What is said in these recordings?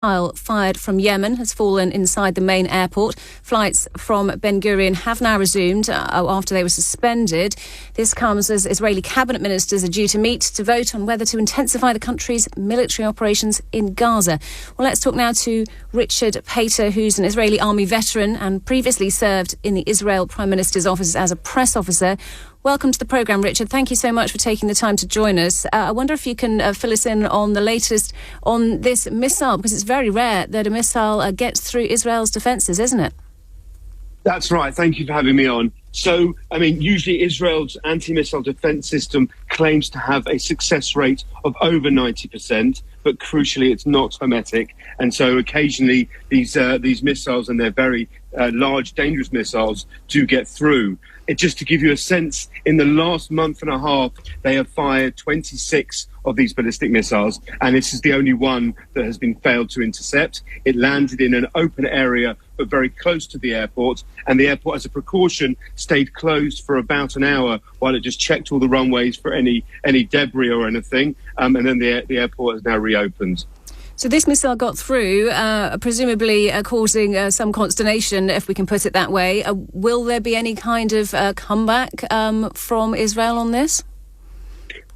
missile fired from Yemen has fallen inside the main airport. Flights from Ben Gurion have now resumed after they were suspended. This comes as Israeli cabinet ministers are due to meet to vote on whether to intensify the country's military operations in Gaza. Well, let's talk now to Richard Pater, who's an Israeli army veteran and previously served in the Israel Prime Minister's office as a press officer. Welcome to the programme, Richard. Thank you so much for taking the time to join us. I wonder if you can fill us in on the latest on this missile, because it's very rare that a missile gets through Israel's defences, isn't it? That's right. Thank you for having me on. So, usually Israel's anti-missile defence system claims to have a success rate of over 90%, but crucially it's not hermetic. And so occasionally these missiles, and they're very large, dangerous missiles, do get through. Just to give you a sense, in the last month and a half, they have fired 26 of these ballistic missiles, and this is the only one that has been failed to intercept. It landed in an open area, but very close to the airport, and the airport, as a precaution, stayed closed for about an hour while it just checked all the runways for any debris or anything, and then the airport has now reopened. So this missile got through, presumably causing some consternation, if we can put it that way. Will there be any kind of comeback from Israel on this?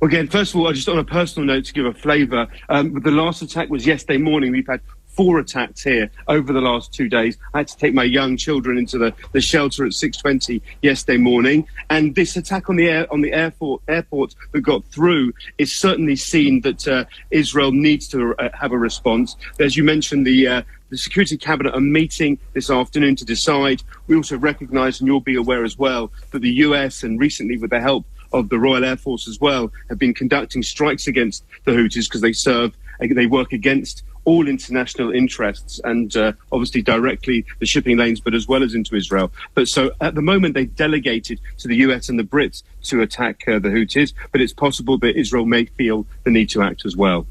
Well, again, first of all, just on a personal note, to give a flavour, the last attack was yesterday morning. We've had 4 attacks here over the last 2 days. I had to take my young children into the shelter at 6:20 yesterday morning. And this attack on the airport that got through is certainly seen that Israel needs to have a response. As you mentioned, the Security Cabinet are meeting this afternoon to decide. We also recognise, and you'll be aware as well, that the US, and recently with the help of the Royal Air Force as well, have been conducting strikes against the Houthis because they work against all international interests and obviously directly the shipping lanes, but as well as into Israel. But so at the moment, they've delegated to the US and the Brits to attack the Houthis, but it's possible that Israel may feel the need to act as well.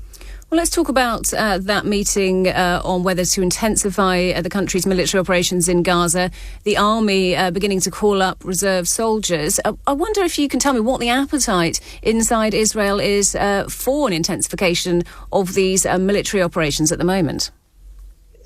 Well, let's talk about that meeting on whether to intensify the country's military operations in Gaza. The army beginning to call up reserve soldiers. I wonder if you can tell me what the appetite inside Israel is for an intensification of these military operations at the moment.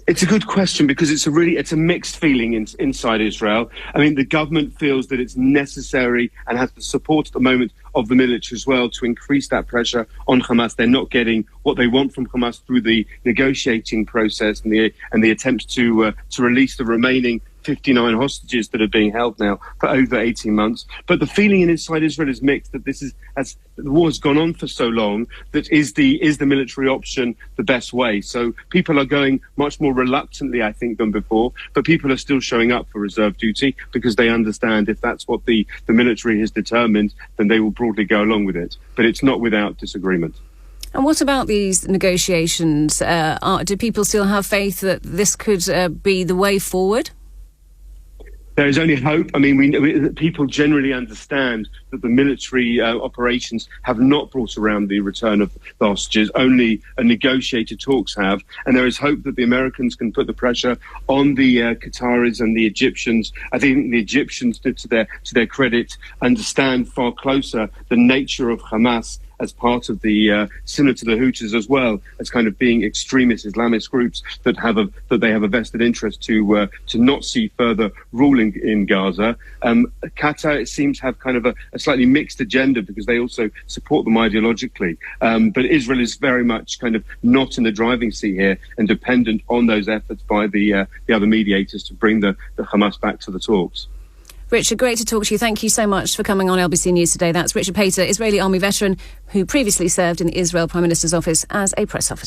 It's a good question, because it's a mixed feeling inside Israel. The government feels that it's necessary and has the support at the moment of the military as well to increase that pressure on Hamas. They're not getting what they want from Hamas through the negotiating process and the attempts to release the remaining 59 hostages that are being held now for over 18 months. But the feeling inside Israel is mixed, that as the war has gone on for so long, that is the military option the best way. So people are going much more reluctantly, I think, than before, but people are still showing up for reserve duty because they understand if that's what the military has determined, then they will broadly go along with it. But it's not without disagreement. And what about these negotiations? Do people still have faith that this could be the way forward? There is only hope. People generally understand that the military operations have not brought around the return of the hostages. Only negotiated talks have. And there is hope that the Americans can put the pressure on the Qataris and the Egyptians. I think the Egyptians, to their credit, understand far closer the nature of Hamas as part of the similar to the Houthis as well, as kind of being extremist Islamist groups that they have a vested interest to not see further ruling in Gaza. Qatar, it seems, have kind of a slightly mixed agenda because they also support them ideologically. But Israel is very much kind of not in the driving seat here and dependent on those efforts by the other mediators to bring the Hamas back to the talks. Richard, great to talk to you. Thank you so much for coming on LBC News today. That's Richard Pater, Israeli army veteran who previously served in the Israel Prime Minister's office as a press officer.